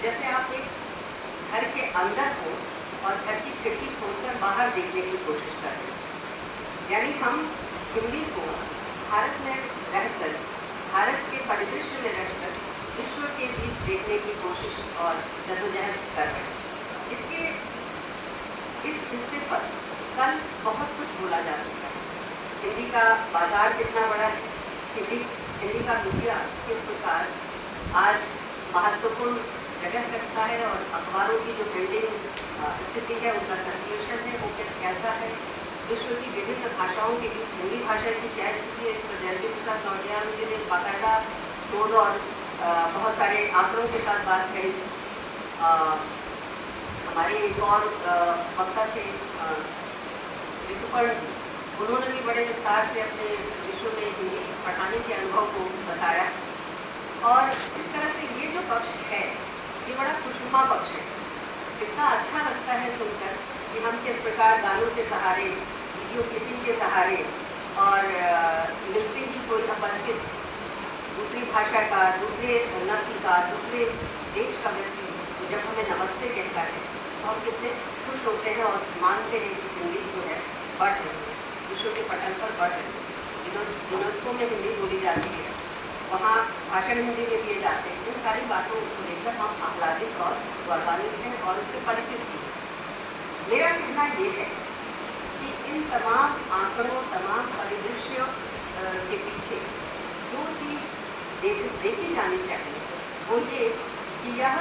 जैसे आप एक घर के अंदर हो और घर की खिड़की खोलकर बाहर देखने की कोशिश कर रहे हैं। यानी हम हिंदी को भारत में रहकर, भारत के परिदृश्य में रहकर विश्व के बीच देखने की कोशिश और जद्दोजहद कर रहे हैं। इसके इस हिस्से पर कल बहुत कुछ बोला जा चुका है। हिंदी का बाजार कितना बड़ा है, हिंदी का मीडिया किस प्रकार आज महत्वपूर्ण जगह रखता है और अखबारों की जो प्रिंटिंग स्थिति है, उनका सर्कुलेशन है वो कैसा है, विश्व की विभिन्न भाषाओं के बीच हिंदी भाषा की क्या स्थिति है। इस पर जयंती प्रसाद नौटियाल जी ने बाकायदा शोध और बहुत सारे आंकड़ों के साथ बात कही। हमारे एक और वक्ता थे ऋतुपर्ण जी, उन्होंने भी बड़े विस्तार से अपने विश्व में हिंदी पढ़ाने के अनुभव को बताया। और इस तरह से ये जो पक्ष है ये बड़ा खुशनुमा पक्ष है। कितना अच्छा लगता है सुनकर कि हम किस प्रकार गानों के सहारे, वीडियो क्लिपिंग के सहारे और मिलते ही कोई अपरिचित दूसरी भाषा का, दूसरे नस्ल का, दूसरे देश का व्यक्ति जब हमें नमस्ते कहता है तो हम कितने खुश होते हैं और मानते हैं कि हिंदी जो है बढ़ रही है, विश्व के पटल पर बढ़ रही है। यूनेस्को में हिंदी बोली जाती है, वहाँ भाषण हिंदी में दिए जाते हैं। इन सारी बातों को लेकर हम आह्लादित और गौरवान्वित हैं और उससे परिचित भी हैं। मेरा कहना ये है कि इन तमाम आंकड़ों, तमाम परिदृश्यों के पीछे जो चीज़ देखी जानी चाहिए वो ये कि यह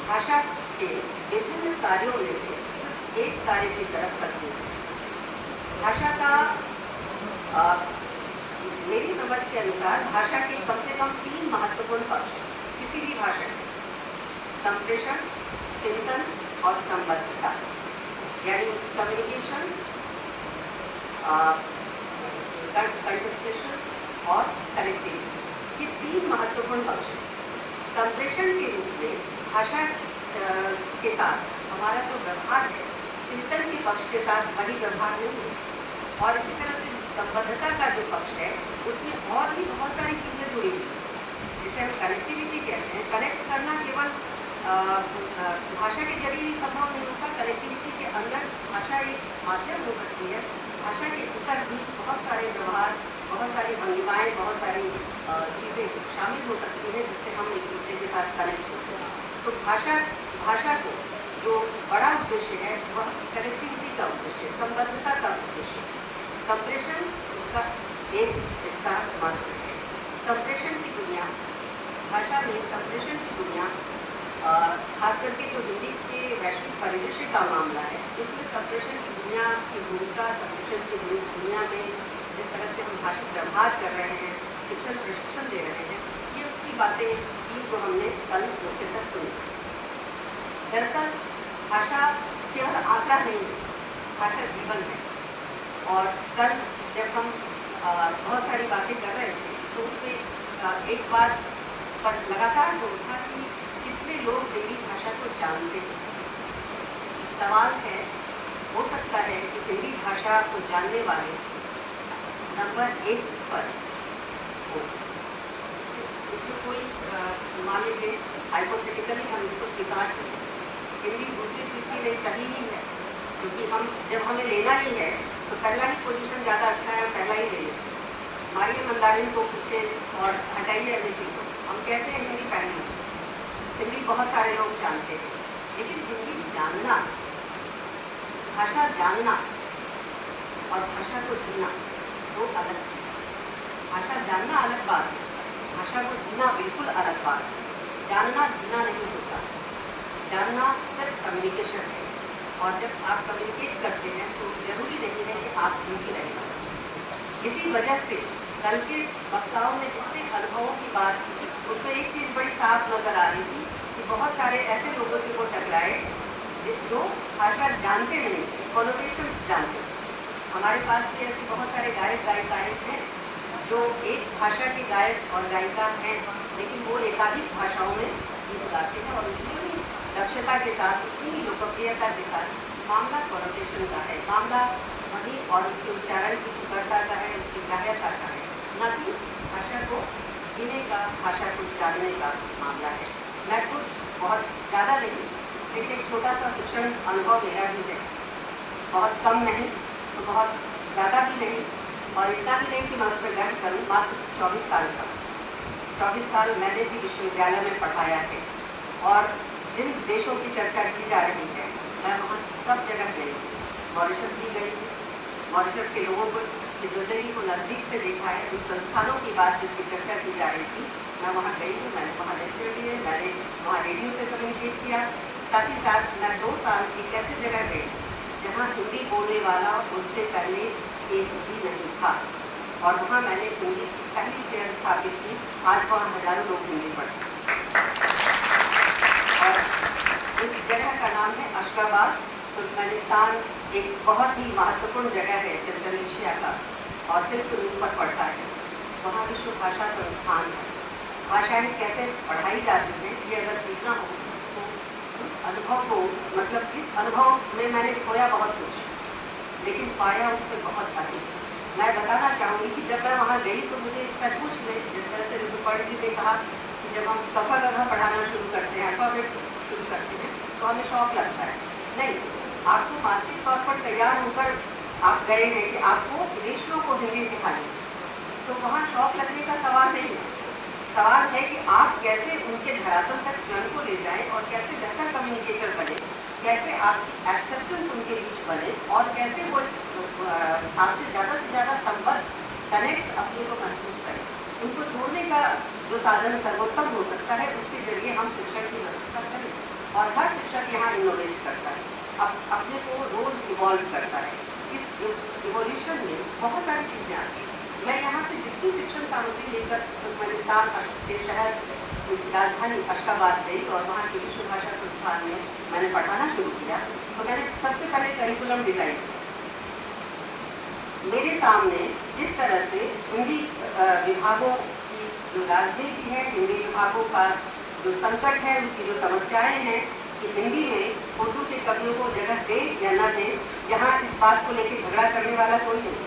भाषा के विभिन्न कार्यों में से सिर्फ एक कार्य की तरफ करती है। भाषा का मेरी समझ के अनुसार भाषा के कम से कम 3 महत्वपूर्ण पक्ष हैं किसी भी भाषा में: संप्रेषण, चिंतन और संबद्धता, यानी कम्युनिकेशन, कंटेम्पलेशन और कनेक्टिविटी। ये 3 महत्वपूर्ण पक्ष हैं। संप्रेषण के रूप में भाषा के साथ हमारा जो व्यवहार है, चिंतन के पक्ष के साथ वही व्यवहार नहीं है। और इसी तरह से संबद्धता का जो पक्ष है उसमें और भी बहुत सारी चीज़ें जुड़ी हुई हैं, जिसे हम कनेक्टिविटी कहते हैं। कनेक्ट करना केवल भाषा के जरिए ही संभव नहीं होता। कनेक्टिविटी के अंदर भाषा एक माध्यम हो सकती है। भाषा के भीतर भी बहुत सारे व्यवहार, बहुत सारी भंगिमाएँ, बहुत सारी चीज़ें शामिल हो सकती हैं जिससे हम एक दूसरे के साथ कनेक्ट होते हैं। तो भाषा को जो बड़ा उद्देश्य है वह कनेक्टिविटी का उद्देश्य, संबद्धता का उद्देश्य। संप्रेषण उसका एक हिस्सा मात्र है। संप्रेषण की दुनिया, भाषा में संप्रेषण की दुनिया, खास करके जो हिंदी के वैश्विक परिदृश्य का मामला है, इसमें संप्रेषण की दुनिया की भूमिका, संप्रेषण की दुनिया में जिस तरह से हम भाषिक व्यवहार कर रहे हैं, शिक्षण प्रशिक्षण दे रहे हैं, ये उसकी बातें थी जो हमने कल मुख्यतः सुनी। दरअसल भाषा केवल आंकड़ा नहीं है, भाषा जीवन है। और कल जब हम बहुत सारी बातें कर रहे थे तो उसमें एक बात पर लगातार जो था कि कितने लोग हिंदी भाषा को जानते हैं। सवाल है, हो सकता है कि हिंदी भाषा को जानने वाले नंबर 1 पर हो। इसमें कोई मान लीजिए हाइपोथेटिकली हम इसको स्वीकार करें, हिंदी दूसरी तीसरी नहीं पहली ही है, क्योंकि हम जब हमें लेना ही है तो पहला ही पोजीशन ज़्यादा अच्छा है, पहला ही ले लें। मारिए मंदारिन को पीछे और हटाइए अन्य चीज़ों। हम कहते हैं हिंदी पहली, हिंदी बहुत सारे लोग जानते हैं, लेकिन हिंदी जानना, भाषा जानना और भाषा को जीना दो अलग चीज़ है। भाषा जानना अलग बात है, भाषा को जीना बिल्कुल अलग बात है। जानना जीना नहीं होता, जानना सिर्फ कम्युनिकेशन है। और जब आप कम्युनिकेट करते हैं तो जरूरी नहीं है कि आप जी ही रहें। इसी वजह से कल के वक्ताओं ने जितने अनुभवों की बात की उसमें एक चीज़ बड़ी साफ नजर आ रही थी कि बहुत सारे ऐसे लोगों से वो टकराए जो भाषा जानते नहीं थे, कॉनोटेशंस जानते थे। हमारे पास भी ऐसे बहुत सारे गायक गायिकाएँ हैं जो एक भाषा के गायक और गायिका हैं, लेकिन वो एकाधिक भाषाओं में गीत गाते हैं और उतनी ही दक्षता के साथ, उतनी ही लोकप्रियता के साथ। मामला कॉनोटेशन का है, मामला ध्वनि और उसके उच्चारण की सुंदरता का है, उसकी ग्राह्यता का है, न कि भाषा को जीने का, भाषा को जानने का मामला है। मैं खुद बहुत ज़्यादा शिक्षण अनुभव मेरा भी है, बहुत कम नहीं तो बहुत ज़्यादा भी नहीं, और इतना भी नहीं कि मैं उस पर गर्व करूँ। मात्र 24 साल का, 24 साल मैंने भी विश्वविद्यालय में पढ़ाया है, और जिन देशों की चर्चा की जा रही है मैं वहाँ सब जगह गई। मॉरिशस भी गई, मॉरिशस के लोगों को की ज़िंदगी को नज़दीक से देखा है। उन संस्थानों की बात जिसकी चर्चा की जा रही थी मैं वहाँ गई हूँ, मैंने वहाँ लेक्चर दिए, मैंने वहाँ रेडियो से कम्युनिकेट किया। साथ ही साथ मैं 2 साल एक ऐसी जगह गई जहाँ हिंदी बोलने वाला उससे पहले एक भी नहीं था, और वहाँ मैंने हिंदी की पहली चेयर स्थापित की। आज वहाँ हजारों लोग हिंदी पढ़ते हैं, और उस जगह का नाम है अशगाबाद। तुर्कमेनिस्तान एक बहुत ही महत्वपूर्ण जगह है सेंट्रल एशिया का, और सिल्क रूट पर पड़ता है। वहाँ विश्व भाषा संस्थान है। भाषाएँ कैसे पढ़ाई जाती हैं ये अगर सीखना हो तो उस अनुभव को, मतलब इस अनुभव में मैंने खोया बहुत कुछ, लेकिन पाया उसमें बहुत अधिक। मैं बताना चाहूँगी कि जब मैं वहाँ गई तो मुझे सचमुच में, जिस तरह से ऋतुपर्णी जी ने कहा कि जब हम कफा गधा पढ़ाना शुरू करते हैं, अल्फाबेट शुरू करते हैं, तो हमें शौक लगता है। नहीं, आपको मानसिक तौर पर तैयार होकर आप गए हैं कि आपको विदेशियों को हिंदी सिखानी, तो वहाँ शौक लगने का सवाल नहीं है। सवाल है कि आप कैसे उनके धरातल तक स्वयं को ले जाएं, और कैसे बेहतर कम्युनिकेटर बने, कैसे आपकी एक्सेप्टेंस उनके बीच बने, और कैसे वो आपसे ज़्यादा से ज़्यादा संपर्क, कनेक्ट अपने को महसूस करें। उनको जोड़ने का जो साधन सर्वोत्तम हो सकता है उसके जरिए हम शिक्षण की व्यवस्था करें, और हर शिक्षक यहाँ इनोवेट करता है, अपने को रोज इवॉल्व करता है। इस इवोल्यूशन में बहुत सारी चीज़ें आती हैं। मैं यहाँ से जितनी शिक्षण सामग्री लेकर तुर्कमेनिस्तान के शहर, उसकी राजधानी अशगाबाद गई, और वहाँ के विश्व भाषा संस्थान में मैंने पढ़ाना शुरू किया, तो मैंने सबसे पहले करिकुलम डिज़ाइन किया। मेरे सामने जिस तरह से हिंदी विभागों की जो राजनीति है, हिंदी विभागों का जो संकट है, उसकी जो समस्याएं हैं कि हिंदी में उर्दू के कवियों को जगह दे या न दे, यहाँ इस बात को लेकर झगड़ा करने वाला कोई नहीं।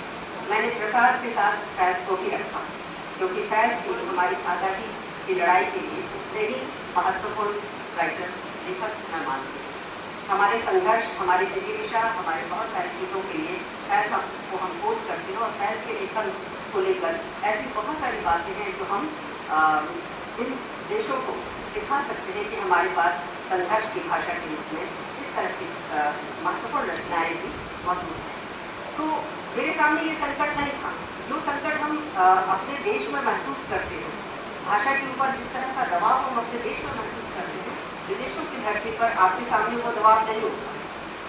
मैंने प्रसाद के साथ फैज़ को भी रखा, क्योंकि फैज़ की हमारी आज़ादी की लड़ाई के लिए उतने ही महत्वपूर्ण राइटर, लेखक मैं मानती हूँ। हमारे संघर्ष, हमारी जिज्ञासा, हमारे बहुत सारी चीज़ों के लिए फैज़ को हम कोट करते हैं, और फैज़ के लेखन को लेकर ऐसी बहुत सारी बातें हैं जो हम इन देशों को सिखा सकते हैं कि हमारे पास संघर्ष की भाषा के रूप में इस तरह की महत्वपूर्ण रचनाएँ भी मौजूद हैं। तो मेरे सामने ये संकट नहीं था जो संकट हम अपने देश में महसूस करते हैं। भाषा के ऊपर जिस तरह का दबाव हम अपने देश में महसूस करते हैं, विदेशों की धरती पर आपके सामने वो दबाव नहीं होता।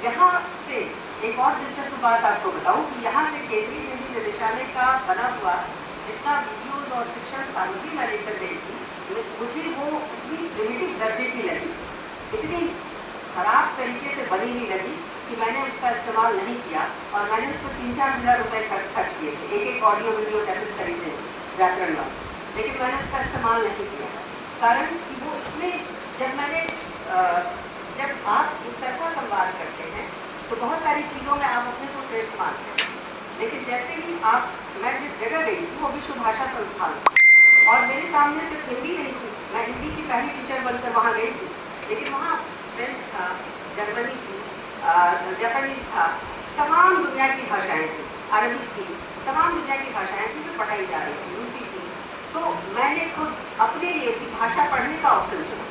यहाँ से एक और दिलचस्प बात आपको बताऊँ कि यहाँ से केंद्रीय हिंदी निदेशालय का बना हुआ जितना वीडियोज और शिक्षण सामग्री मैं लेकर गई थी, मुझे वो इतनी प्रिमिटिव दर्जे की लगी, इतनी खराब तरीके से बनी हुई लगी कि मैंने उसका इस्तेमाल नहीं किया, और मैंने उस पर 3-4 हज़ार रुपये खर्च किए थे एक ऑडियो वीडियो कैसेट खरीदे व्याकरण वाले, लेकिन मैंने उसका इस्तेमाल नहीं किया। कारण कि वो इतने, जब आप एक तरफा संवाद करते हैं तो बहुत सारी चीज़ों में आप अपने को श्रेष्ठ मानते हैं, लेकिन जैसे ही मैं जिस जगह गई थी वो विश्व भाषा संस्थान, और मेरे सामने सिर्फ हिंदी नहीं थी, मैं हिंदी की पहली टीचर बनकर वहाँ गई थी, लेकिन वहाँ फ्रेंच था, जर्मनी थी, जापानीज़ था, तमाम दुनिया की भाषाएं थी, अरबिक थी, तमाम दुनिया की भाषाएं थी जो पढ़ाई जा रही थी, रूसी थी। तो मैंने खुद अपने लिए भी भाषा पढ़ने का ऑप्शन चुना,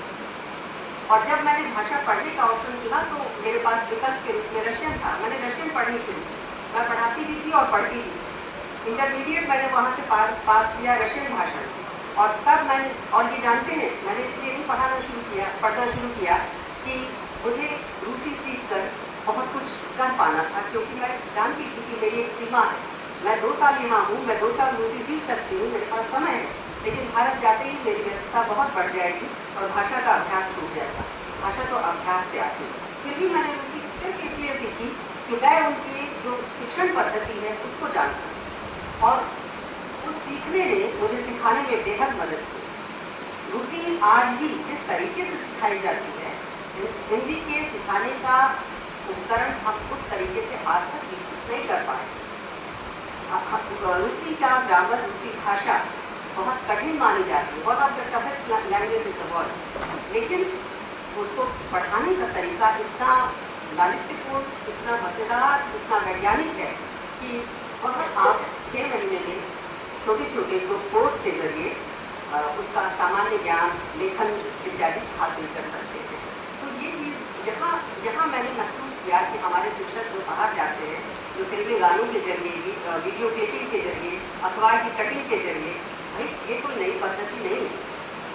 और जब मैंने भाषा पढ़ने का ऑप्शन चुना तो मेरे पास विकल्प के रूप में रशियन था। मैंने रशियन पढ़नी शुरू की, मैं पढ़ाती भी थी और पढ़ती भी थी। इंटरमीडिएट मैंने वहाँ से पास किया रशियन भाषा, और तब मैंने, और ये जानते हैं मैंने इसलिए नहीं पढ़ना शुरू किया कि मुझे रूसी सीख कर बहुत कुछ कर पाना था, क्योंकि मैं जानती थी कि मेरी एक सीमा है। मैं 2 साल यहाँ हूँ, मैं 2 साल रूसी सीख सकती हूँ, मेरे पास समय है, लेकिन भारत जाते ही मेरी व्यस्तता बहुत बढ़ जाएगी और भाषा का अभ्यास छूट जाएगा। भाषा तो अभ्यास से आती है। फिर भी मैंने रूसी सिर्फ इसलिए सीखी कि मैं उनकी जो शिक्षण पद्धति है उसको जान सकूँ, और उस सीखने ने मुझे सिखाने में बेहद मदद की। रूसी आज भी जिस तरीके से सिखाई जाती है, हिंदी के सिखाने का उपकरण हम उस तरीके से आज तक विकसित नहीं कर पाए। रूसी का ग्रामर, रूसी भाषा बहुत कठिन मानी जाती है, one of the toughest language in the world, लेकिन उसको पढ़ाने का तरीका इतना लालित्यपूर्ण, इतना मज़ेदार, इतना वैज्ञानिक है कि वह आप 6 महीने में छोटे छोटे कोर्स के जरिए उसका सामान्य ज्ञान, लेखन इत्यादि हासिल कर सकते हैं। तो ये चीज़ यहाँ मैंने महसूस किया कि हमारे शिक्षक जो बाहर जाते हैं, जो फिल्मी गानों के जरिए, वीडियो क्लिपिंग के जरिए, अखबार की कटिंग के जरिए, भाई ये कोई नई पद्धति नहीं है।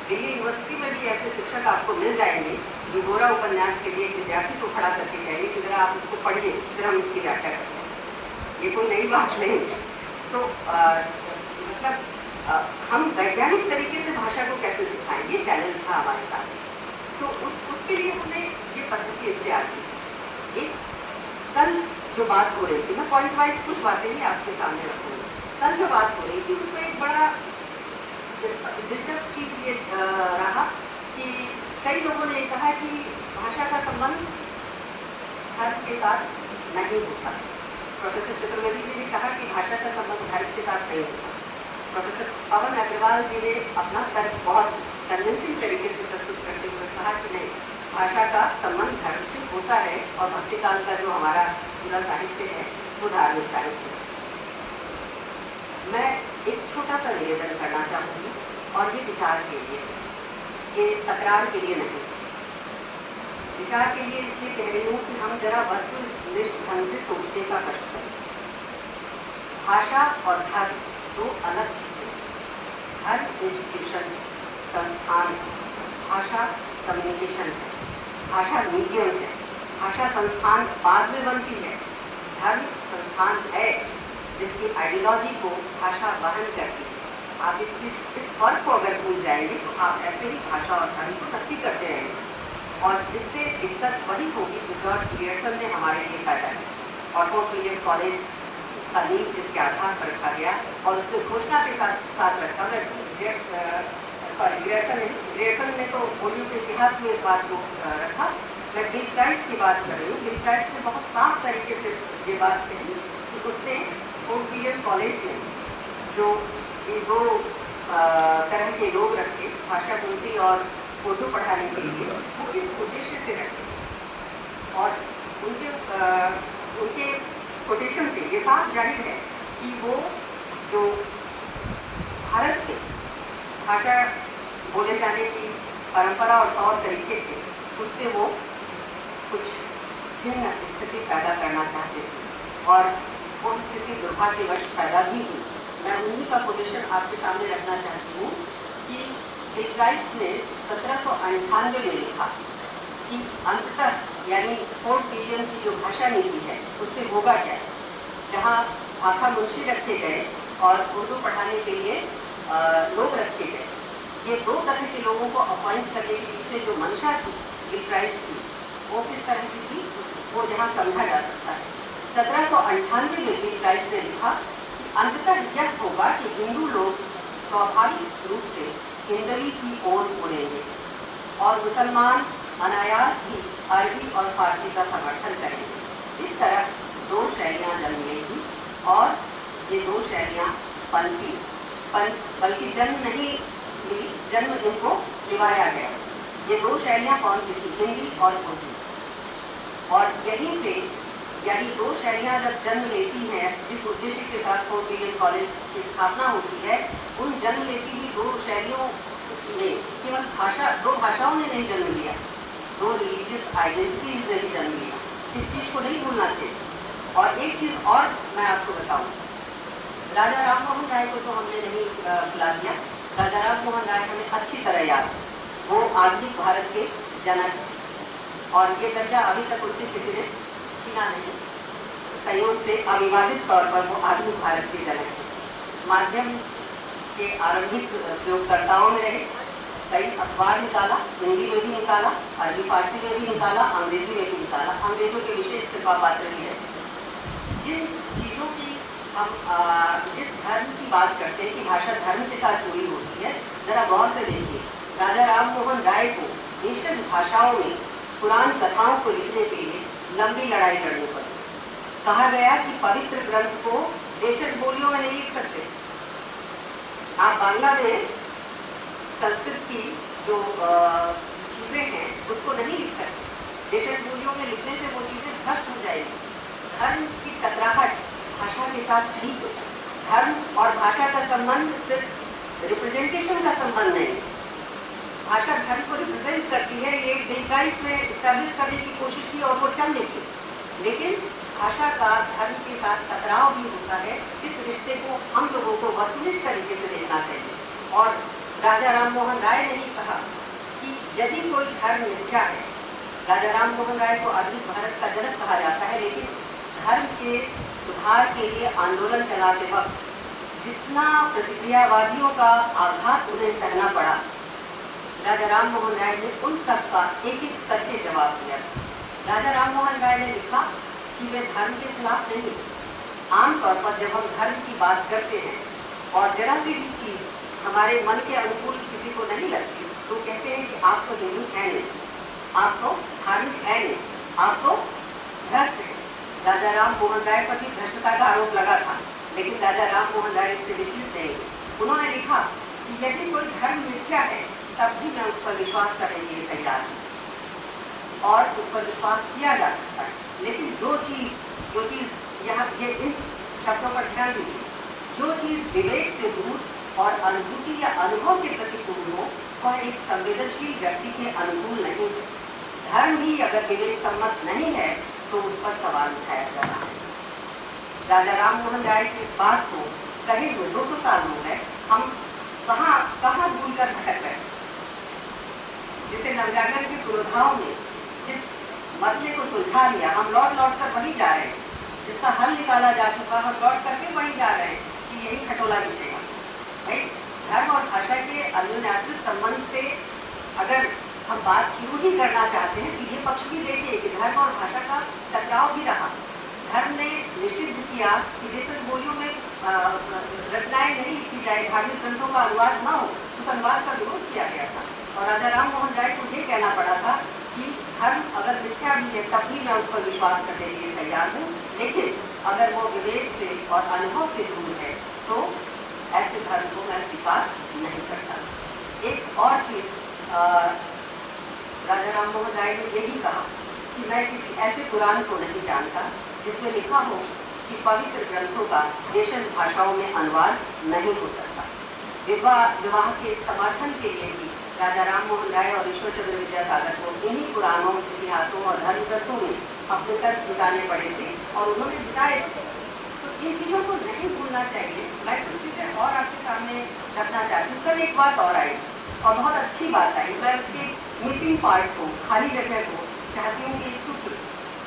दिल्ली यूनिवर्सिटी में भी ऐसे शिक्षक आपको मिल जाएंगे जो गोरा उपन्यास के लिए एक विद्यार्थी को खड़ा करके कहेंगे कि जरा आप उसको पढ़िए, फिर हम इसकी व्याख्या करते हैं। ये कोई नई बात नहीं। तो मतलब हम वैज्ञानिक तरीके से भाषा को कैसे सिखाएं, ये चैलेंज था हमारे साथ। तो उसके लिए हमने ये पद्धति इख्तियार की। एक कल जो बात हो रही थी, मैं पॉइंट वाइज कुछ बातें ही आपके सामने रखूँगी। कल जो बात हो रही थी उसमें एक बड़ा दिलचस्प चीज़ ये रहा कि कई लोगों ने कहा कि भाषा का संबंध धर्म के साथ नहीं होता। प्रोफेसर चतुर्वेदी जी ने कहा कि भाषा का संबंध धर्म के साथ नहीं होता। प्रोफेसर पवन अग्रवाल जी ने अपना तर्क बहुत कन्विंसिंग तरीके से प्रस्तुत करते हुए कहा कि नहीं, भाषा का संबंध धर्म से होता है और भक्तिकाल का जो हमारा पूरा साहित्य है वो धार्मिक साहित्य है। मैं एक छोटा सा निवेदन करना चाहूँगी और ये विचार के लिए, ये तकरार के लिए नहीं, विचार के लिए इसलिए कह रही हूँ कि हम जरा वस्तुनिष्ठ ढंग से सोचने का कष्ट करें। भाषा और धर्म दो अलग चीज़ें। धर्म इंस्टीट्यूशन, संस्थान है, भाषा कम्युनिकेशन है, भाषा मीडियम है। भाषा संस्थान बाद में बनती है, धर्म संस्थान है जिसकी आइडियोलॉजी को भाषा वहन करती है। आप इस फर्क को अगर भूल जाएंगे तो आप ऐसे ही भाषा और धर्म को नक्की करते रहेंगे और इससे दिक्कत वही होगी जो जॉर्ज ग्रियर्सन ने हमारे लिए पैदा की। ऑटो विलियम कॉलेज का नींव जिसके आधार पर रखा गया और उसके घोषणा के साथ रखा। ग्रियर्सन ने तो बोलियों के इतिहास में इस बात को रखा। मैं बिल क्राइस्ट की बात कर रही हूँ। बिल क्राइस्ट ने बहुत साफ तरीके से ये बात कही कि उसने फोर्ट विलियम कॉलेज में जो दो तरह के लोग रखे, भाषा गुंजी और उर्दू पढ़ाने के लिए, वो किस उद्देश्य से रखे और उनके कोटेशन से ये साफ जाहिर है कि वो जो भारत के भाषा बोले जाने की परंपरा और तौर तरीके थे उससे वो कुछ भिन्न स्थिति पैदा करना चाहते थे और वो स्थिति दुर्भाग्यवश पैदा भी हुई। मैं उन्हीं का कोटेशन आपके सामने रखना चाहती हूँ कि बिल क्राइस्ट ने 1798 में लिखा कि अंततः यानी फोर्ट विलियम की जो भाषा नीति है उससे होगा क्या, जहाँ भाखा मुंशी रखे गए और उर्दू पढ़ाने के लिए लोग रखे गए। ये दो तरह के लोगों को अपॉइंट करने के पीछे जो मंशा थी बिल क्राइस्ट की, वो किस तरह की थी वो यहाँ समझा जा सकता है। 1798 में बिल क्राइस्ट ने लिखा कि अंततः यह होगा कि हिंदू लोग स्वाभाविक रूप से हिंदवी की ओर मुड़ेंगे और मुसलमान अनायास ही अरबी और फारसी का समर्थन करेंगे। इस तरह दो शैलियाँ जन्म लेंगी और ये दो शैलियाँ पनपी, बल्कि जन्म नहीं मिली, जन्म इनको दिवाया गया। ये दो शैलियाँ कौन सी थी? हिंदी और उर्दू। और यहीं से यानी दो शैलियाँ जब जन्म लेती हैं, जिस उद्देश्य के साथ फोर्ट विलियम कॉलेज की स्थापना होती है, उन जन्म लेती हुई दो शैलियों में केवल दो भाषाओं ने नहीं जन्म लिया, दो रिलीजियस आइडेंटिटीज ने भी जन्म लिया। इस चीज़ को नहीं भूलना चाहिए। और एक चीज़ और मैं आपको बताऊं, राजा राम मोहन राय को तो हमने नहीं भुला दिया। राजा राम मोहन राय हमें अच्छी तरह याद, वो आधुनिक भारत के जनक और ये दर्जा अभी तक उनसे किसी ने छीना नहीं। संयोग से अविवादित तौर पर वो आधुनिक भारत के जनक हैं। माध्यम के आरंभिक प्रयोगकर्ताओं में रहे, कई अखबार निकाला, हिंदी में भी निकाला, अरबी फारसी में भी निकाला, अंग्रेजी में भी निकाला, अंग्रेजों के विशेष कृपा पात्र भी है। जिन चीज़ों की हम जिस धर्म की बात करते हैं कि भाषा धर्म के साथ जुड़ी होती है, ज़रा गौर से देखिए। राजा राम मोहन राय को देशज भाषाओं में पुराण कथाओं को लिखने के लिए लंबी लड़ाई लड़नी पड़ी। कहा गया कि पवित्र ग्रंथ को देशज बोलियों में नहीं लिख सकते। आप बांग्ला में संस्कृत की जो चीज़ें हैं उसको नहीं लिख सकते। देशज बोलियों में लिखने से वो चीज़ें भ्रष्ट हो जाएगी। धर्म की टकराहट भाषा के साथ ठीक हो। धर्म और भाषा का संबंध सिर्फ रिप्रेजेंटेशन का संबंध नहीं, भाषा धर्म को रिप्रेजेंट करती है। ये बिल राइट में इस्टेब्लिश करने की कोशिश की और वो चल देखी, लेकिन भाषा का धर्म के साथ टकराव भी होता है। इस रिश्ते को हम लोगों को वस्तुनिष्ठ तरीके से देखना चाहिए। और राजा राम मोहन राय ने ही कहा कि यदि कोई धर्म मिथ्या है, राजा राम मोहन राय को आधुनिक भारत का जनक कहा जाता है, लेकिन धर्म के सुधार के लिए आंदोलन चलाते वक्त जितना प्रतिक्रियावादियों का आघात उन्हें सहना पड़ा, राजा राम मोहन राय ने उन सब का एक एक करके जवाब दिया। राजा राम मोहन राय ने लिखा कि वे धर्म के खिलाफ नहीं। आमतौर पर जब हम धर्म की बात करते हैं और जरा सी भी चीज़ हमारे मन के अनुकूल किसी को नहीं लगती, तो कहते हैं कि आप तो हिंदू है नहीं, आप तो धार्मिक है नहीं, आप तो भ्रष्ट है। राजा राम मोहन राय पर भी भ्रष्टता का आरोप लगा था, लेकिन राजा राम मोहन राय इससे विचलित नहीं। उन्होंने लिखा कि यदि कोई धर्म मिथ्या है तब भी मैं उस पर विश्वास करने के लिए तैयार हूँ और उस पर विश्वास किया जा सकता है। लेकिन जो चीज़ यहाँ ये इन शब्दों पर ध्यान दीजिए, जो चीज़ विवेक से दूर और अनुभूति या अनुभव के प्रतिकूल हो वह एक संवेदनशील व्यक्ति के अनुकूल नहीं है। धर्म ही अगर विवेक सम्मत नहीं है तो उस पर सवाल उठाया जा रहा है। राजा राम मोहन राय की इस बात को कहे हुए 200 साल हो गए, हम कहाँ भूल कर भटक गए। जिसे नवजागरण के पुरोधाओं ने जिस मसले को सुलझा लिया, हम लौट कर वही जा रहे हैं। जिसका हल निकाला जा चुका, हम लौट करके वही जा रहे हैं कि यही खटोला बिछेगा। भाई, धर्म और भाषा के अन्योन्याश्रित संबंध से अगर हम बात शुरू ही करना चाहते हैं तो ये पक्ष भी देखिए कि धर्म और भाषा का टकराव भी रहा। धर्म ने निषिद्ध किया कि देशज बोलियों में रचनाएं नहीं लिखी जाए, धार्मिक ग्रंथों का अनुवाद न हो, उस अनुवाद का विरोध किया गया था। और राजा राम मोहन राय को ये कहना पड़ा था कि धर्म अगर मिथ्या भी है तब भी मैं उस पर विश्वास करने के लिए तैयार हूँ, लेकिन अगर वो विवेक से और अनुभव से दूर है तो ऐसे धर्म को मैं स्वीकार नहीं करता। एक और चीज़ राजा राम मोहन राय ने ये भी कहा कि मैं किसी ऐसे पुराण को नहीं जानता जिसमें लिखा हो कि पवित्र ग्रंथों का देशज भाषाओं में अनुवाद नहीं हो सकता। विवाह के समर्थन के लिए भी राजा राम मोहन राय और ईश्वर चंद्र विद्यासागर को इन्हीं पुराणों, इतिहासों और धर्म ग्रंथों में अपने तर्क जुटाने पड़े थे और उन्होंने जुटाए थे। तो इन चीज़ों को नहीं भूलना चाहिए। मैं कुछ चीज़ें और आपके सामने रखना चाहती हूँ। कल एक बात और आई और बहुत अच्छी बात आई। मैं उसके मिसिंग पार्ट को, खाली जगह को चाहती हूँ कि सूत्र,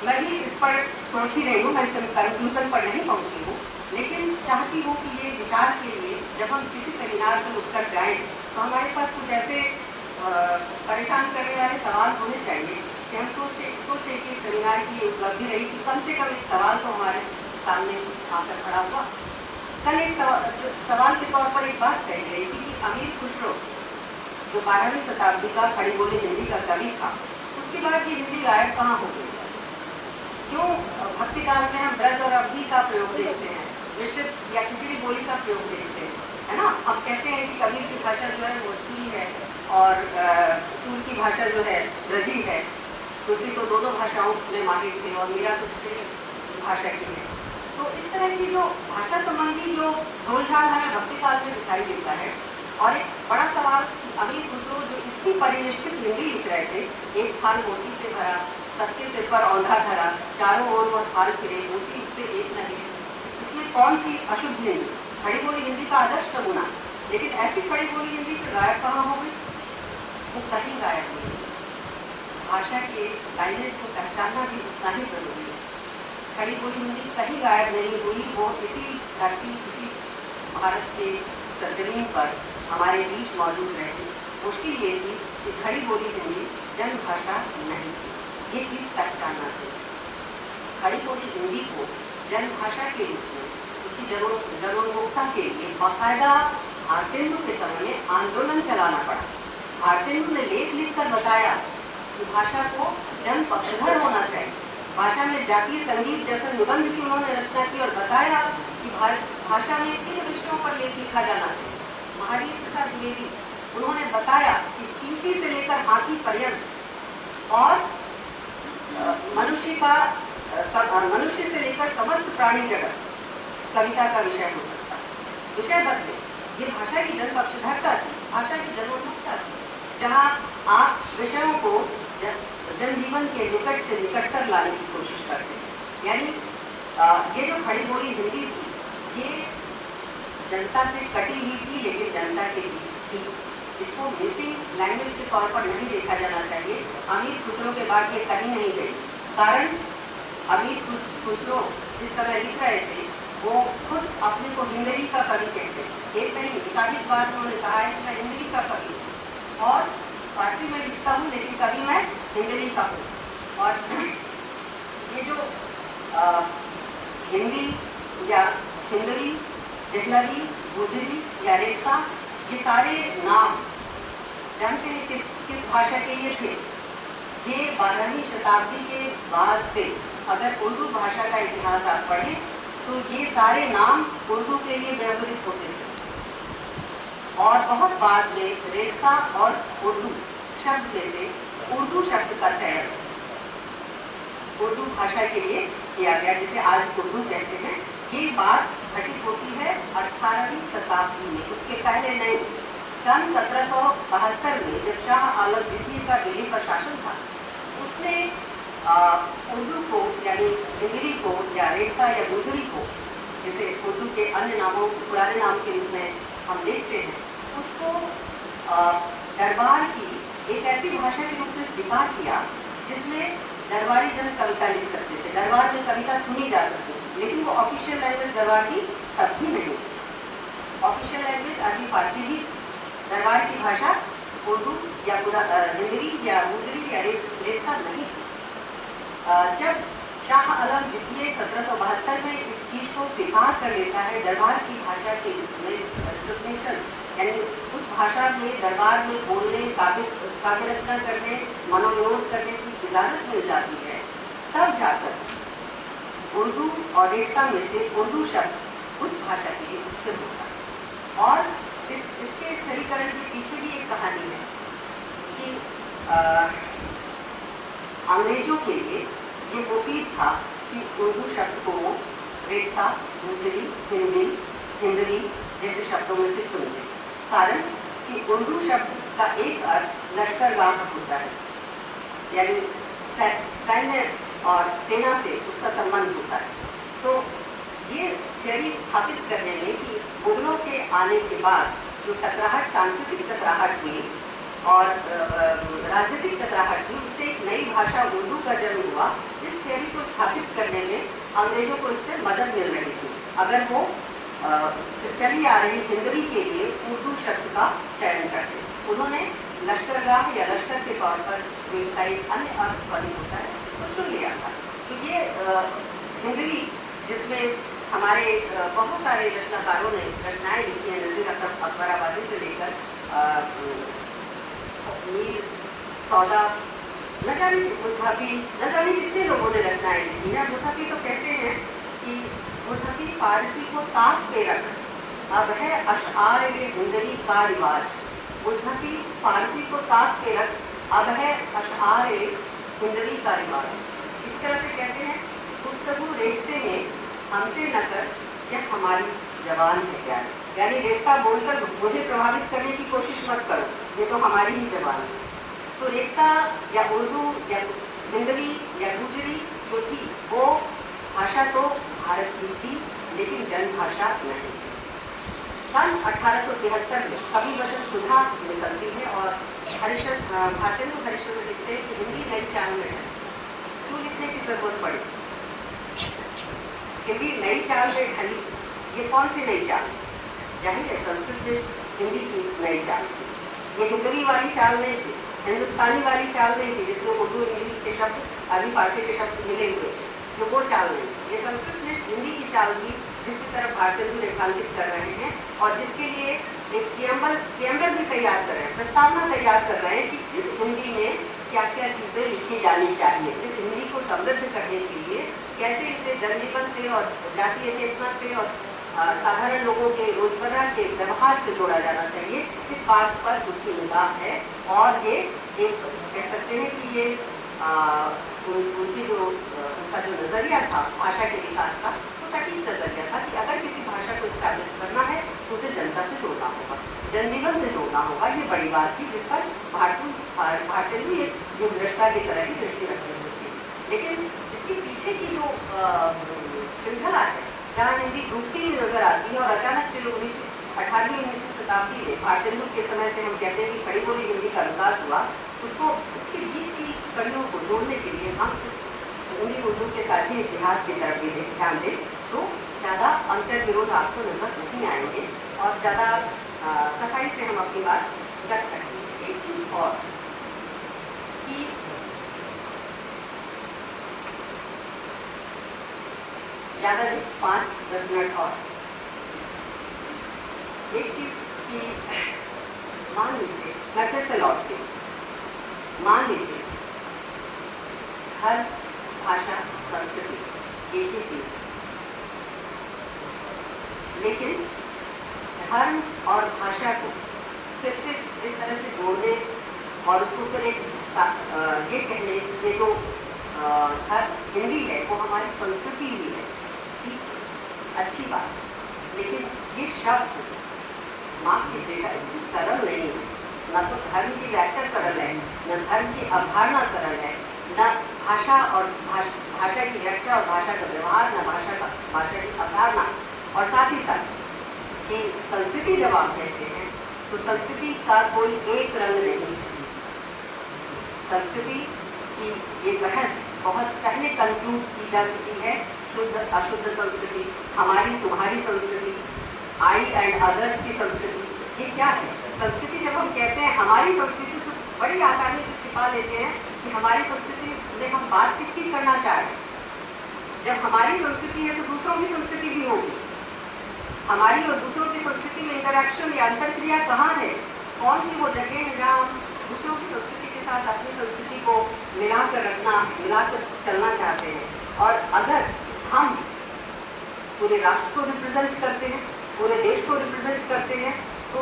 मैं भी इस पर सोच ही रही हूँ, मैं कंक्लूजन पर नहीं पहुँची हूँ, लेकिन चाहती हूँ कि ये विचार के लिए जब हम किसी सेमिनार से उठकर जाएँ तो हमारे पास कुछ ऐसे परेशान करने वाले सवाल होने चाहिए कि हम सोचे कि सेमिनार की ये उपलब्धि रही कि कम से कम एक सवाल तो हमारे सामने आकर खड़ा हुआ। कल एक सवाल के तौर पर एक बात कही गई थी कि अमीर खुसरो जो 12वीं शताब्दी का खड़ी बोली हिंदी का कवि था, उसके बाद ये हिंदी गायब कहाँ हो गई? क्यों भक्ति काल में हम ब्रज और अवधि का प्रयोग देखते हैं, मिश्रित या खिचड़ी बोली का प्रयोग देखते हैं, है ना? हम कहते हैं कि कबीर की भाषा जो है भोजपुरी है और सूर की भाषा जो है ब्रजी है। तुलसी को दोनों भाषाओं में माहिर थे और मीरा तो खिचड़ी भाषा की है। तो इस तरह की जो भाषा संबंधी जो झोलझाल हमें भक्ति काल में दिखाई देता है। और एक बड़ा सवाल, अमीर खुसरो जो इतनी परिनिष्ठित हिंदी लिख रहे थे, एक थाल मोती से भरा, सबके सिर पर औंधा धरा, चारों ओर वह थाल फिरे, मोती उससे एक नहीं, इसमें कौन सी अशुद्ध हिंदी? खड़ी बोली हिंदी का आदर्श नमूना। लेकिन ऐसी खड़ी बोली हिंदी फिर गायब कहाँ हो गई? वो कहीं गायब नहीं। भाषा के लाइनेज को पहचानना भी उतना ही जरूरी है। खड़ी बोली हिंदी कहीं गायब नहीं हुई, वो इसी धरती, इसी भारत के सरजमीन पर हमारे बीच मौजूद रहती। मुश्किल ये थी कि खड़ी बोली हिंदी जन भाषा नहीं थी, ये चीज़ पहचानना चाहिए। खड़ी बोली हिंदी को जन भाषा के रूप में उसकी जनोन्मुखता के लिए बाकायदा भारतेंदु के समय में आंदोलन चलाना पड़ा। भारतेंदु ने लेख लिखकर बताया कि भाषा को जन पक्षधर होना चाहिए। भाषा में जातीय संगीत जैसे निबंध की उन्होंने रचना की और बताया कि भाषा में किन विषयों पर लेख लिखा जाना चाहिए। महावीर प्रसाद द्विवेदी, उन्होंने बताया कि चींटी से लेकर हाथी पर्यंत और मनुष्य से लेकर समस्त प्राणी जगत कविता का विषय हो सकता है। विषय बदले, ये भाषा की जन पक्षधरता थी, भाषा की जनोन्मुखता थी, जहाँ आप विषयों को जनजीवन के निकट से निकटतर लाने की कोशिश करते हैं। यानी ये जो खड़ी बोली हिंदी थी, ये जनता से कटी हुई थी, लेकिन जनता के बीच थी। इसको मिसिंग लैंग्वेज के तौर पर नहीं देखा जाना चाहिए। अमीर खुसरो के बाद ये कहीं नहीं गई, कारण अमीर खुसरो जिस तरह लिख रहे थे, वो खुद अपने को हिंदवी का कवि कहते हैं। एक नहीं, एकाधिक बार उन्होंने कहा है कि मैं हिंदवी का कवि हूँ और फारसी में लिखता हूँ, लेकिन कवि मैं हिंदवी का हूँ। और ये जो हिंदी या हिंदवी, देहलवी, गुजरी या रेखा, ये सारे नाम जानते हैं किस भाषा के लिए थे? ये 12वीं शताब्दी के बाद से, अगर उर्दू भाषा का इतिहास आप पढ़ें तो ये सारे नाम उर्दू के लिए व्यवहृत होते थे। और बहुत बाद में रेखा और उर्दू शब्द में से उर्दू शब्द का चयन उर्दू भाषा के लिए किया गया, जिसे आज उर्दू कहते हैं। ये बात घटित होती है 18वीं शताब्दी में। उसके पहले नहीं, सन 1772 में जब शाह आलम द्वितीय का दिल्ली पर शासन था, उसने उर्दू को यानी हिंदी को या रेखा या गुजरी को, जिसे उर्दू के अन्य नामों पुराने नाम के रूप में हम देखते हैं, उसको दरबार की एक ऐसी भाषा के रूप में स्वीकार किया जिसमें दरबारी जन कविता लिख सकते थे, दरबार में कविता सुनी जा सकती थी। लेकिन वो ऑफिशियल लैंग्वेज दरबार की तब भी नहीं थी। ऑफिशियल लैंग्वेज अभी फारसी ही, दरबार की भाषा उर्दू या हिंदी या गुजरी या रेखा नहीं थी। जब शाह आलम द्वितीय 1772 में इस चीज़ को स्वीकार कर लेता है, दरबार की भाषा के रिकग्निशन, यानी उस भाषा में दरबार में बोलने, काव्य रचना करने, मनोविनोद करने की इजाज़त मिल जाती है, तब जाकर उर्दू और रेखा में से उर्दू शब्द उस भाषा के लिए स्थिर होता है। और इसके स्थिरीकरण के पीछे भी एक कहानी है कि अंग्रेजों के लिए ये मुफीद था कि उर्दू शब्द को रेखा, गुजरी, हिंदवी जैसे शब्दों में से चुनते, कारण कि उर्दू शब्द का एक अर्थ लश्करगाह होता है, यानी सैन्य और सेना से उसका संबंध होता है। तो ये थियरी स्थापित करने में कि मुगलों के आने के बाद जो टकराहट, सांस्कृतिक टकराहट हुई और राजनीतिक टकराहट हुई, उससे एक नई भाषा उर्दू का जन्म हुआ। इस थियरी को स्थापित करने में अंग्रेजों को इससे मदद मिल रही थी। अगर वो चली आ रही हिंदवी के लिए उर्दू शब्द का चयन करते, उन्होंने लश्करगाह या लश्कर के तौर पर जो इसका एक अन्य अर्थ वाली होता है, इसको चुन लिया था। तो ये हिंदवी, जिसमें हमारे बहुत सारे रचनाकारों ने रचनाएं लिखी हैं, नज़ीर अकबराबादी से लेकर मीर सौदा, न जाने मुसहफी, न जाने कितने लोगों ने रचनाएं लिखी हैं। मुसहफी तो कहते हैं कि मुसहफी फारसी को ताक पे रख, अब है अशआर हिंदवी का रिवाज। मुसहफी फारसी को ताक पे रख, अब है अशआर हिंदवी का रिवाज। इस तरह से कहते हैं, गुफ्तगू रेखते में हमसे न कर, यह हमारी जबान है क्या, यानी रेखता बोलकर मुझे प्रभावित करने की कोशिश मत करो, ये तो हमारी ही जबान है। तो रेखता या उर्दू या हिंदवी या गुजरी जो थी, वो भाषा तो भारत की थी, लेकिन जनभाषा नहीं। सन 1873 में कवि वचन सुधा निकलती है और भारतेंदु हरिश्चंद्र लिखते हैं कि हिंदी नई चाल में है। क्यों लिखने की जरूरत पड़ी? हिंदी नई चाल में ढली, ये कौन सी नई चाल? जाहिर है संस्कृत हिंदी की नई चाल थी। ये हिंदवी वाली चाल नहीं थी, हिंदुस्तानी वाली चाल नहीं थी, जिसमें उर्दू इंग्लिश के शब्द, अभी फारसी के शब्द मिले हुए थे, जो वो चाल नहीं थी। ये संस्कृत हिंदी की चाल थी, जिसकी तरफ भारतेंदु रेखांकित कर रहे हैं और जिसके लिए एक प्रियम्बल भी तैयार कर रहे हैं, प्रस्तावना तैयार कर रहे हैं कि इस हिंदी में क्या क्या चीज़ें लिखी जानी चाहिए, इस हिंदी को समृद्ध करने के लिए कैसे इसे जनजीवन से और जातीय चेतना से और साधारण लोगों के रोजमर्रा के व्यवहार से जोड़ा जाना चाहिए। इस बात पर उनकी निगाह है और ये एक कह सकते हैं कि ये उनकी जो उनका जो नज़रिया था भाषा के विकास का, वो सटीक नज़रिया था कि अगर किसी भाषा को इस्टेब्लिश करना है तो उसे जनता से जोड़ना होगा, जनजीवन से जोड़ना होगा। ये बड़ी बात थी जिस पर भारतीय भी एक जो दृष्टा की तरह ही दृष्टि रख रहे थे। लेकिन इसके पीछे की जो श्रृंखला है, जहाँ हिंदी डूबती हुई नजर आती है और अचानक से लोग 18वीं शताब्दी में भारतेंदु के समय से हम कहते हैं कि खड़ी बोली हिंदी का विकास हुआ, उसको उसके बीच की कड़ियों को जोड़ने के लिए हम हिंदी उर्दू के साझे इतिहास की तरफ भी ध्यान दें तो ज़्यादा अंतर विरोध आपको नजर नहीं आएंगे और ज़्यादा सफाई से हम अपनी बात रख सकेंगे। एक चीज़ और कि ज़्यादा नहीं, 5-10 मिनट और एक चीज़ कि मान लीजिए, मैं फिर से लौटती हूँ, मान लीजिए हर भाषा संस्कृति एक ही चीज़, लेकिन धर्म और भाषा को फिर से इस तरह से जोड़ने और उसको फिर एक ये कहने ये जो हर हिंदी है वो हमारी संस्कृति भी है, ठीक, अच्छी बात, लेकिन ये शब्द माफ कीजिएगा इतनी सरल नहीं है। न तो धर्म की व्याख्या सरल है, न धर्म की अवधारणा सरल है, न भाषा और भाषा की व्याख्या और भाषा का व्यवहार, न भाषा की अवधारणा। और साथ ही साथ कि संस्कृति जब आप कहते हैं तो संस्कृति का कोई एक रंग नहीं है। संस्कृति की ये बहस बहुत पहले कंक्लूड की जा चुकी है। शुद्ध अशुद्ध संस्कृति, हमारी तुम्हारी संस्कृति, आई एंड अदर्स की संस्कृति, ये क्या है? संस्कृति जब हम कहते हैं हमारी संस्कृति तो बड़ी आसानी से छिपा लेते हैं कि हमारी संस्कृति में हम बात किसकी करना चाह रहे हैं। जब हमारी संस्कृति है तो दूसरों की संस्कृति भी होगी। हमारी और दूसरों की संस्कृति में इंटरेक्शन या अंतरक्रिया कहाँ है? कौन सी वो जगह है जहाँ हम दूसरों की संस्कृति के साथ अपनी संस्कृति को मिलाकर रखना, मिलाकर चलना चाहते हैं। और अगर हम पूरे राष्ट्र को रिप्रेजेंट करते हैं, पूरे देश को रिप्रेजेंट करते हैं, तो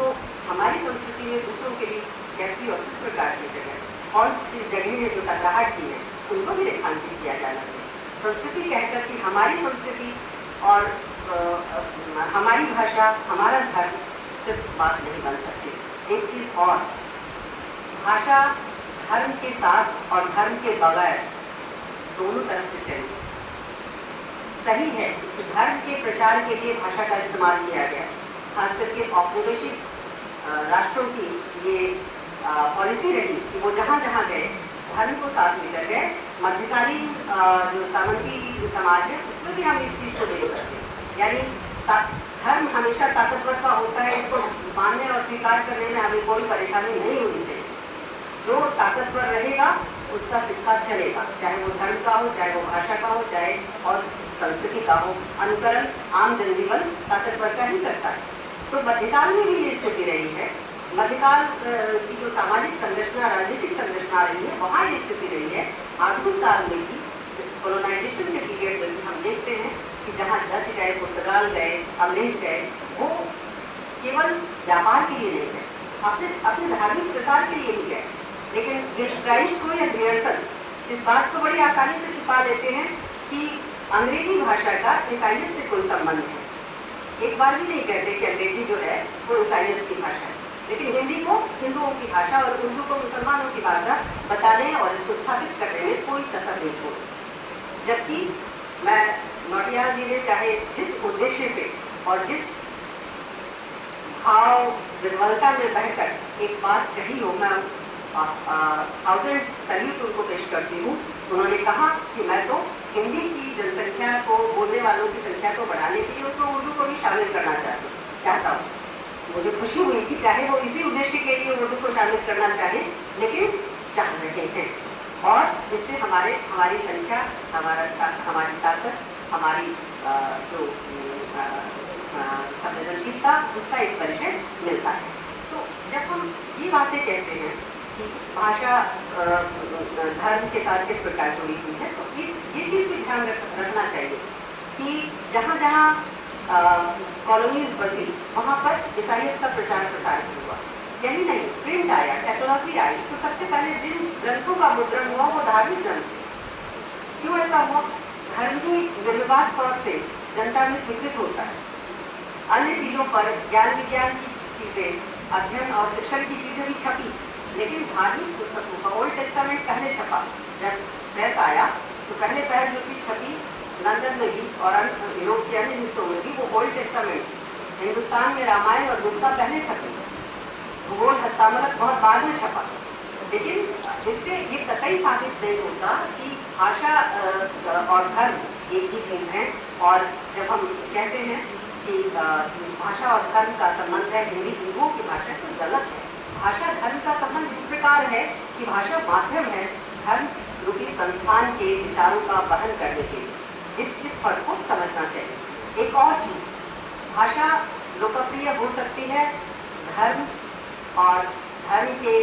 हमारी संस्कृति में दूसरों के लिए कैसी और किस प्रकार की जगह, कौन सी जगह है जो टकराहट की है, उनको भी रेखांकित किया जाना चाहिए। संस्कृति कहकर कि हमारी संस्कृति और हमारी भाषा, हमारा धर्म सिर्फ बात नहीं बन सकती। एक चीज़ और, भाषा धर्म के साथ और धर्म के बगैर दोनों तरह से चली। सही है कि धर्म के प्रचार के लिए भाषा का इस्तेमाल किया गया, खास करके औपनिवेशिक राष्ट्रों की ये पॉलिसी रही कि वो जहाँ जहाँ गए धर्म को साथ लेकर गए। मध्यकालीन जो सामंती समाज है उसमें भी हम इस चीज़ को देख सकते हैं। यानी धर्म हमेशा ताकतवर का होता है, इसको मानने और स्वीकार करने में हमें कोई परेशानी नहीं होनी चाहिए। जो ताकतवर रहेगा उसका सिक्का चलेगा, चाहे वो धर्म का हो, चाहे वो भाषा का हो, चाहे और संस्कृति का हो। अनुकरण आम जनजीवन ताकतवर का ही करता है। तो मध्यकाल में भी ये स्थिति रही है। मध्यकाल की जो सामाजिक संरचना, राजनीतिक संरचना रही है, वहाँ ये स्थिति रही है। आधुनिक काल में भी कोलोनाइजेशन के पीरियड में भी हम देखते हैं कि जहाँ डच गए, पुर्तगाल गए, अंग्रेज गए, वो केवल व्यापार के लिए नहीं गए, अपने धार्मिक प्रसार के लिए भी गए। लेकिन क्राइस्ट हो या ग्रियर्सन इस बात को बड़ी आसानी से छिपा लेते हैं कि अंग्रेजी भाषा का ईसाइयत से कोई संबंध है। एक बार भी नहीं कहते कि अंग्रेजी जो है वो ईसाइयत की भाषा है, लेकिन हिंदी को हिंदुओं की भाषा और उर्दू को मुसलमानों की भाषा बताने और इसको स्थापित करने में कोई कसर नहीं छोड़ी। जबकि मैं नौटियाल जी ने चाहे जिस उद्देश्य से और जिस भाव विह्वलता में बहकर एक बात कही हो, मैं 1000 सैल्यूट उनको पेश करती हूँ। उन्होंने कहा कि मैं तो हिंदी की जनसंख्या को, बोलने वालों की संख्या को बढ़ाने के लिए उसमें उर्दू को भी शामिल करना चाहता हूँ। मुझे खुशी हुई कि चाहे वो इसी उद्देश्य के लिए उर्दू को शामिल करना चाहे, लेकिन चाह रहे हैं। और इससे हमारी संख्या, हमारी ताकत, हमारी जो संवेदनशीलता, उसका एक परिचय मिलता है। तो जब हम ये बातें कहते हैं कि भाषा धर्म के साथ किस प्रकार जुड़ी हुई है, तो ये चीज़ भी ध्यान रखना चाहिए कि जहाँ जहाँ कॉलोनीज बसी वहाँ पर ईसाइयत का प्रचार प्रसार हुआ। यही नहीं, प्रिंट आया, टेक्नोलॉजी आई, तो सबसे पहले जिन ग्रंथों का मुद्रण हुआ वो धार्मिक ग्रंथ हुआ धर्म ही निर्विवाद तौर से जनता में स्वीकृत होता है। अन्य चीज़ों पर ज्ञान विज्ञान की चीज़ें, अध्ययन और शिक्षण की चीज़ें भी छपी, लेकिन धार्मिक पुस्तकों का ओल्ड टेस्टामेंट पहले छपा। जब प्रेस आया तो पहले जो चीज़ छपी लंदन में भी और यूरोप के अन्य हिस्सों में भी वो ओल्ड टेस्टामेंट। हिंदुस्तान में रामायण और गीता पहले छपी, भूगोल हस्तामलक बहुत बाद में छपा। लेकिन इससे ये कतई साबित नहीं होता कि भाषा और धर्म एक ही चीज़ है। और जब हम कहते हैं कि भाषा और धर्म का संबंध है, हिंदी हिंदुओं की भाषा, तो गलत है। भाषा धर्म का संबंध इस प्रकार है कि भाषा माध्यम है धर्म रूपी संस्थान के विचारों का वहन करने के लिए। इस फर्क को समझना चाहिए। एक और चीज़, भाषा लोकप्रिय हो सकती है धर्म और धर्म के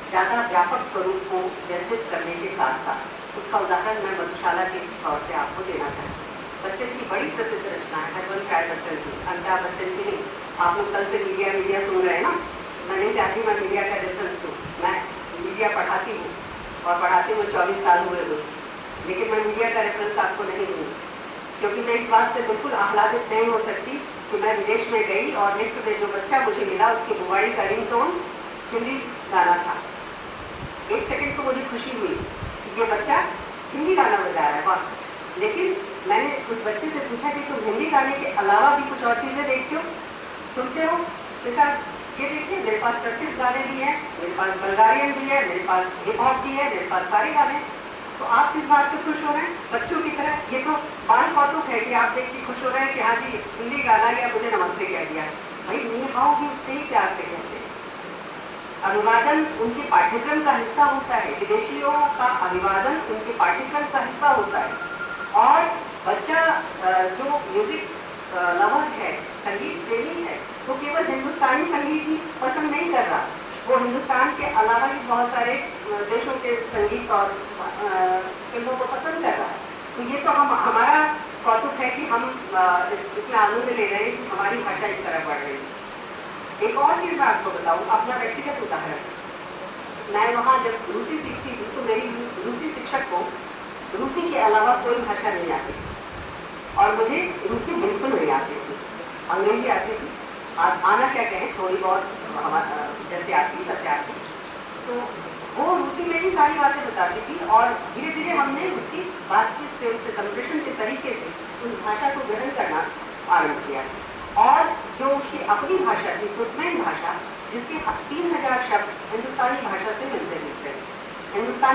ज़्यादा व्यापक स्वरूप को व्यंजित करने के साथ साथ। उसका उदाहरण मैं मधुशाला के तौर से आपको देना चाहती हूँ। बच्चन की बड़ी प्रसिद्ध रचना है हरवंश राय बच्चन की, अमिताभ बच्चन की नहीं। आप लोग कल से मीडिया सुन रहे हैं ना। मैं नहीं चाहती मैं मीडिया का रेफरेंस दूँ। मैं मीडिया पढ़ाती हूँ और पढ़ाती हूँ 24 साल हुए मुझे, लेकिन मैं मीडिया का रेफरेंस आपको नहीं दूँ, क्योंकि मैं इस बात से बिल्कुल आह्लादित नहीं हो सकती कि मैं विदेश में गई और लिफ्ट में जो बच्चा मुझे मिला उसके मोबाइल का रिंगटोन हिंदी गाना था। एक सेकंड को मुझे खुशी हुई कि ये बच्चा हिंदी गाना बजा रहा है, वाह। लेकिन मैंने उस बच्चे से पूछा कि तुम हिंदी गाने के अलावा भी कुछ और चीज़ें देखते हो, सुनते हो? देखा, ये देखिए मेरे पास टर्किश गाने भी हैं, मेरे पास बल्गारियन भी है, मेरे पास हिप हॉप भी है, मेरे पास सारे गाने। तो आप किस बात पे खुश हो रहे हैं? बच्चों की तरह। ये तो बाल कौतुक है कि आप देख के खुश हो रहे हैं कि हाँ जी हिंदी गाना या मुझे नमस्ते कह दिया। भाई नी हाउ भी उतने ही प्यार से कहते हैं। अभिवादन उनके पाठ्यक्रम का हिस्सा होता है, विदेशियों का अभिवादन उनके पाठ्यक्रम का हिस्सा होता है। और बच्चा जो म्यूजिक लवर है, संगीत प्रेमी है, वो केवल हिंदुस्तानी संगीत ही पसंद नहीं कर रहा, वो हिंदुस्तान के अलावा भी बहुत सारे देशों के संगीत और फिल्मों को पसंद कर रहा है। तो ये तो हमारा कौतुक है कि हम इसमें आनंद ले रहे हैं कि हमारी भाषा इस तरह बढ़ रही है। एक और चीज़ मैं आपको बताऊँ, अपना व्यक्तिगत उदाहरण। मैं वहाँ जब रूसी सीखती थी तो मेरी रूसी शिक्षक को रूसी के अलावा कोई भाषा नहीं आती और मुझे रूसी बिल्कुल नहीं आती थी। अंग्रेजी आती थी, आना क्या कहें, थोड़ी बहुत जैसे आती वैसे आती। तो वो रूसी में ही सारी बातें बताती थी और धीरे धीरे हमने उसकी बातचीत से, उसके संप्रेषण के तरीके से उस भाषा को ग्रहण करना आरंभ किया। और जो उसकी अपनी भाषा थी, तुर्कमेन भाषा, जिसके 3000 शब्द हिंदुस्तानी भाषा से मिलते जुलते हैं। हिंदुस्तान